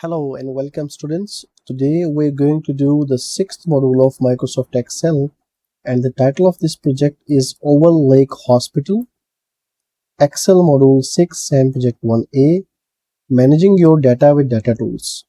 Hello and welcome students. Today we're going to do the 6th module of Microsoft Excel, and the title of this project is Oval Lake Hospital, Excel Module 6 SAM Project 1A, Managing Your Data with Data Tools.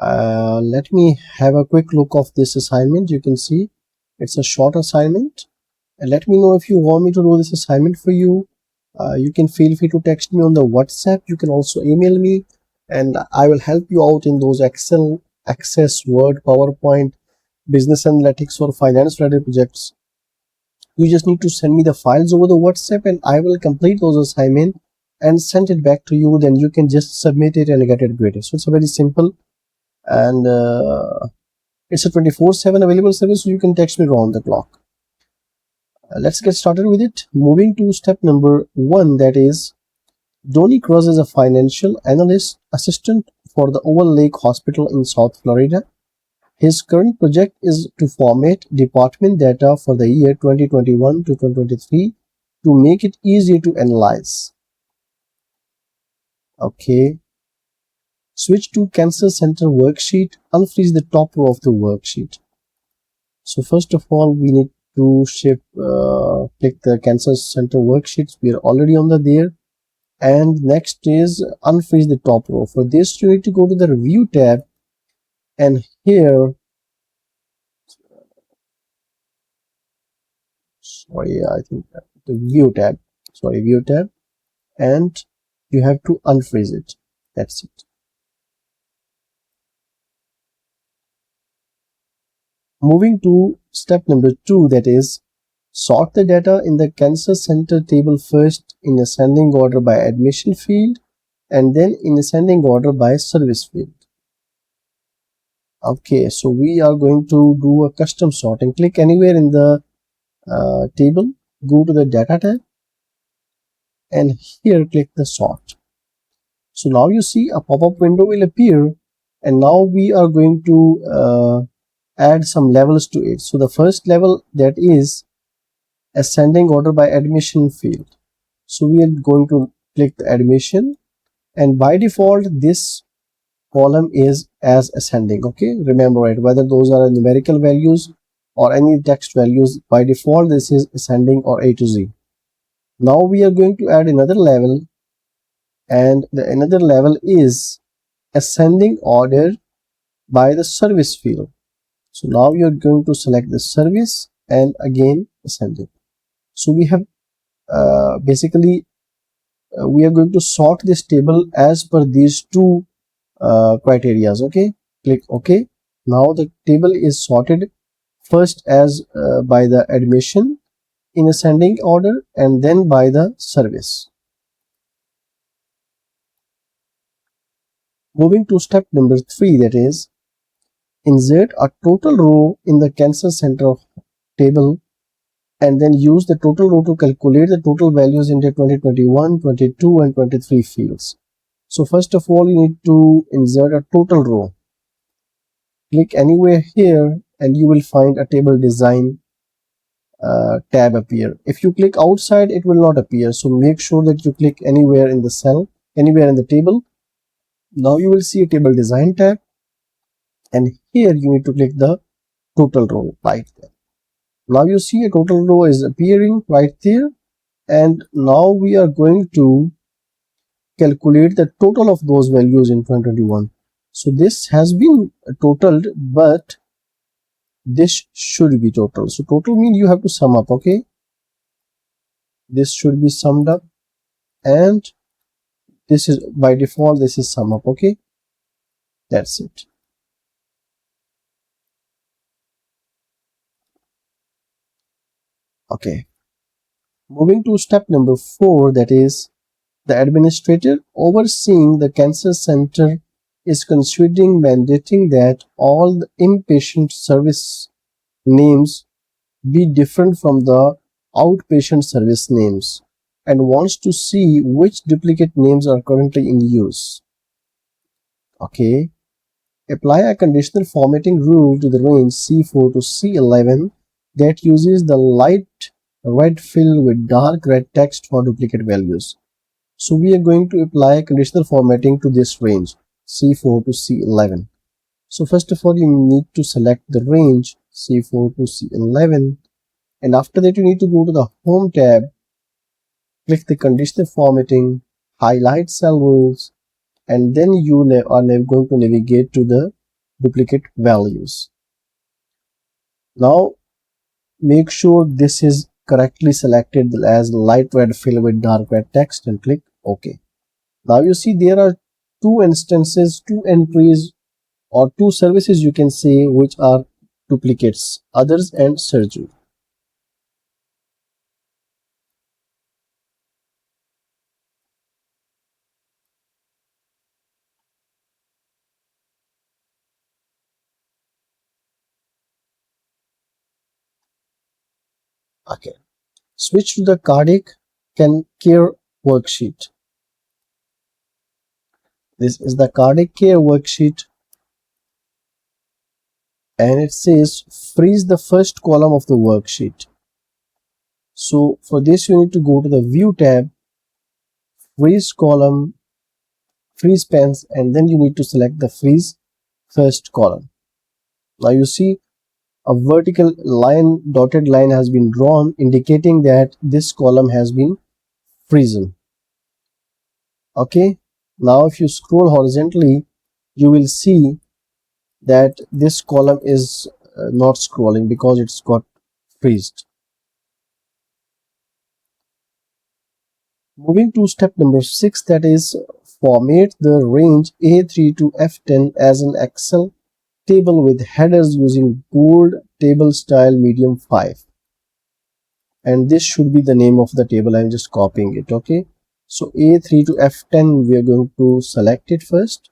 Let me have a quick look of this assignment. You can see it's a short assignment. And let me know if you want me to do this assignment for you. You can feel free to text me on the WhatsApp. You can also email me, and I will help you out in those Excel, Access, Word, PowerPoint, business analytics or finance related projects. You just need to send me the files over the WhatsApp and I will complete those assignments and send it back to you. Then you can just submit it and get it graded. So it's a very simple, and it's a 24/7 available service, so you can text me around the clock. Let's get started with it. Moving to step number 1, that is, Donnie Cruz is a financial analyst assistant for the Oval Lake Hospital in South Florida. His current project is to format department data for the year 2021 to 2023 to make it easier to analyze. Okay. Switch to CancerCenter worksheet. Unfreeze the top row of the worksheet. So first of all, we need to click the CancerCenter worksheets. We are already on there. And next is unfreeze the top row. For this, you need to go to the review tab, and here, I think the view tab, and you have to unfreeze it. That's it. Moving to step number 2, that is, sort the data in the CancerCenter table first in ascending order by admission field and then in ascending order by service field. Okay, so we are going to do a custom sorting. Click anywhere in the table, go to the data tab, and here click the sort. So now you see a pop-up window will appear, and now we are going to add some levels to it. So the first level, that is ascending order by admission field. So we are going to click the admission, and by default this column is as ascending. Okay, remember, right, whether those are numerical values or any text values, by default this is ascending or A to Z. Now we are going to add another level, and the another level is ascending order by the service field. So now you're going to select the service and again ascending. So we have we are going to sort this table as per these two criteria. Okay, click OK. Now the table is sorted first as by the admission in ascending order and then by the service. Moving to step number 3, that is, insert a total row in the CancerCenter table and then use the total row to calculate the total values in the 2021, 22 and 23 fields. So first of all, you need to insert a total row. Click anywhere here and you will find a table design tab appear. If you click outside, it will not appear. So make sure that you click anywhere in the cell, anywhere in the table. Now you will see a table design tab, and here you need to click the total row right there. Now you see a total row is appearing right there, and now we are going to calculate the total of those values in 2021. So this has been totaled, but this should be total. So total means you have to sum up. Okay, this should be summed up, and this is by default, this is sum up. Okay, that's it. Okay, moving to step number 4, that is, the administrator overseeing the CancerCenter is considering mandating that all the inpatient service names be different from the outpatient service names and wants to see which duplicate names are currently in use. Okay, apply a conditional formatting rule to the range C4 to C11 that uses the light red fill with dark red text for duplicate values. So we are going to apply conditional formatting to this range. C4 to C11. So first of all, you need to select the range C4 to C11, and after that you need to go to the Home tab, click the conditional formatting, highlight cell rules, and then you are going to navigate to the duplicate values. Now make sure this is correctly selected as light red fill with dark red text and click OK. Now you see there are two instances, two entries or two services you can say which are duplicates, others and surgery. Okay. Switch to the cardiac care worksheet. This is the cardiac care worksheet, and it says freeze the first column of the worksheet. So for this you need to go to the View tab, freeze column, freeze pens, and then you need to select the freeze first column. Now you see a vertical line, dotted line has been drawn indicating that this column has been frozen. Okay, now if you scroll horizontally you will see that this column is not scrolling because it's got freezed. Moving to step number 6, that is format the range A3 to F10 as an Excel table with headers using bold table style medium 5, and this should be the name of the table. I'm just copying it. Okay, so A3 to F10 we are going to select it first,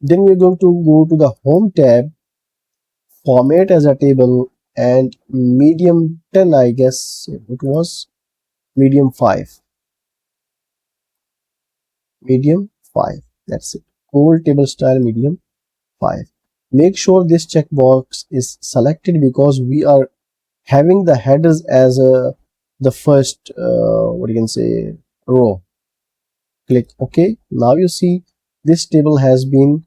then we're going to go to the Home tab, format as a table, and medium 10, I guess it was medium 5, that's it, bold table style medium 5. Make sure this checkbox is selected because we are having the headers as the first what you can say row. Click OK. Now you see this table has been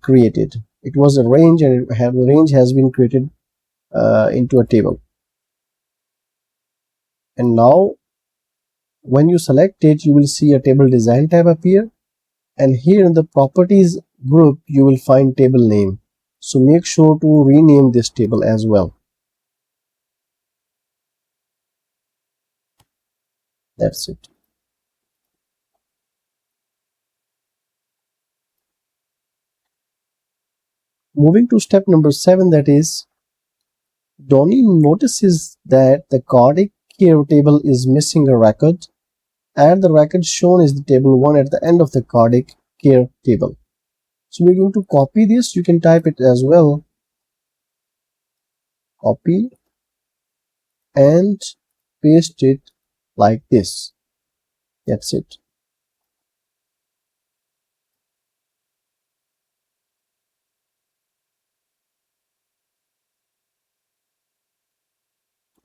created. It was a range, and the range has been created into a table. And now when you select it, you will see a table design tab appear, and here in the properties group you will find table name. So make sure to rename this table as well. That's it. Moving to step number 7, that is Donnie notices that the cardiac care table is missing a record, and the record shown is the table 1 at the end of the cardiac care table. So we're going to copy this. You can type it as well. Copy and paste it like this. That's it.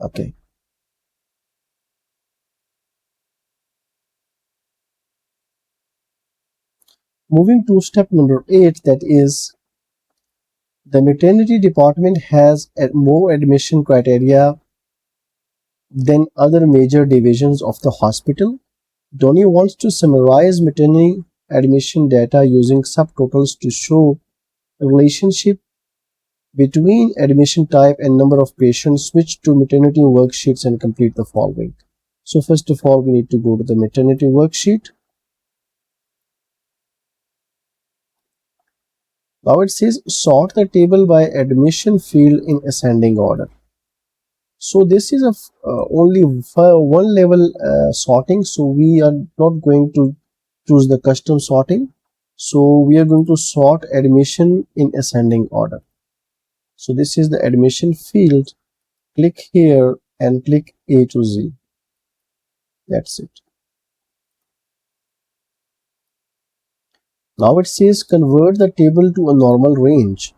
Okay. Moving to step number 8, that is the maternity department has more admission criteria than other major divisions of the hospital. Donnie wants to summarize maternity admission data using subtotals to show a relationship between admission type and number of patients. Switch to maternity worksheets and complete the following. So first of all, we need to go to the maternity worksheet. Now it says sort the table by admission field in ascending order. So this is only one level sorting, so we are not going to choose the custom sorting. So we are going to sort admission in ascending order. So this is the admission field. Click here and click A to Z. That's it. Now it says convert the table to a normal range.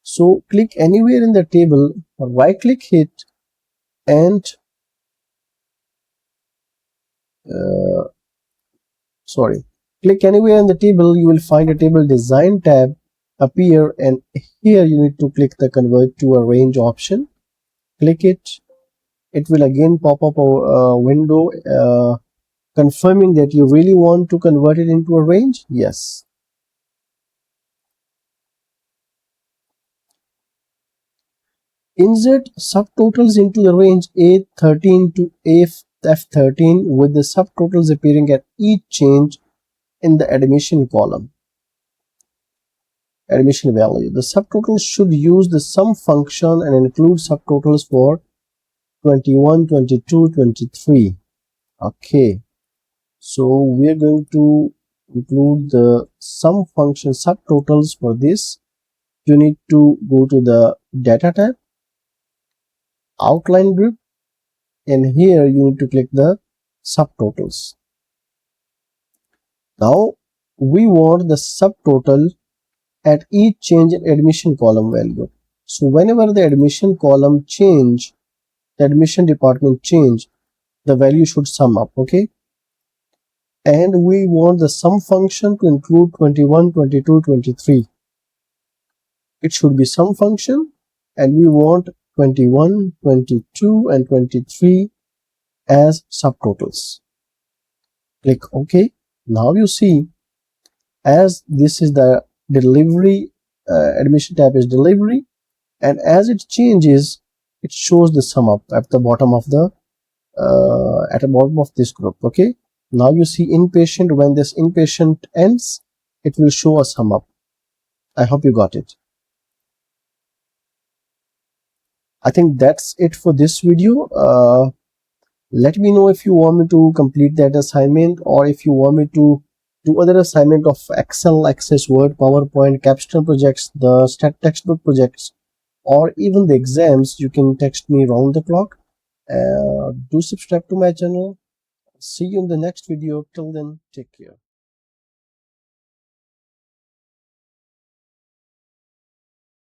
So click anywhere in the table or right click it and sorry, Click anywhere in the table, you will find a table design tab appear, and here you need to click the convert to a range option. Click it. It will again pop up a window confirming that you really want to convert it into a range. Yes. Insert subtotals into the range A13 to F13 with the subtotals appearing at each change in the admission column. Admission value. The subtotals should use the sum function and include subtotals for 21, 22, 23. Okay. So we are going to include the sum function subtotals for this. You need to go to the data tab, outline group, and here you need to click the subtotals. Now we want the subtotal at each change in admission column value. So whenever the admission column change, the admission department change, the value should sum up. Okay. And we want the sum function to include 21, 22, 23. It should be sum function, and we want 21, 22, and 23 as subtotals. Click OK. Now you see, as this is the delivery, admission tab is delivery, and as it changes, it shows the sum up at the bottom of the this group. Okay. Now you see inpatient. When this inpatient ends, it will show a sum up. I hope you got it. I think that's it for this video. Let me know if you want me to complete that assignment, or if you want me to do other assignment of Excel, Access, Word, PowerPoint, capstone projects, the stat textbook projects, or even the exams. You can text me round the clock. Do subscribe to my channel. See you in the next video. Till then, take care.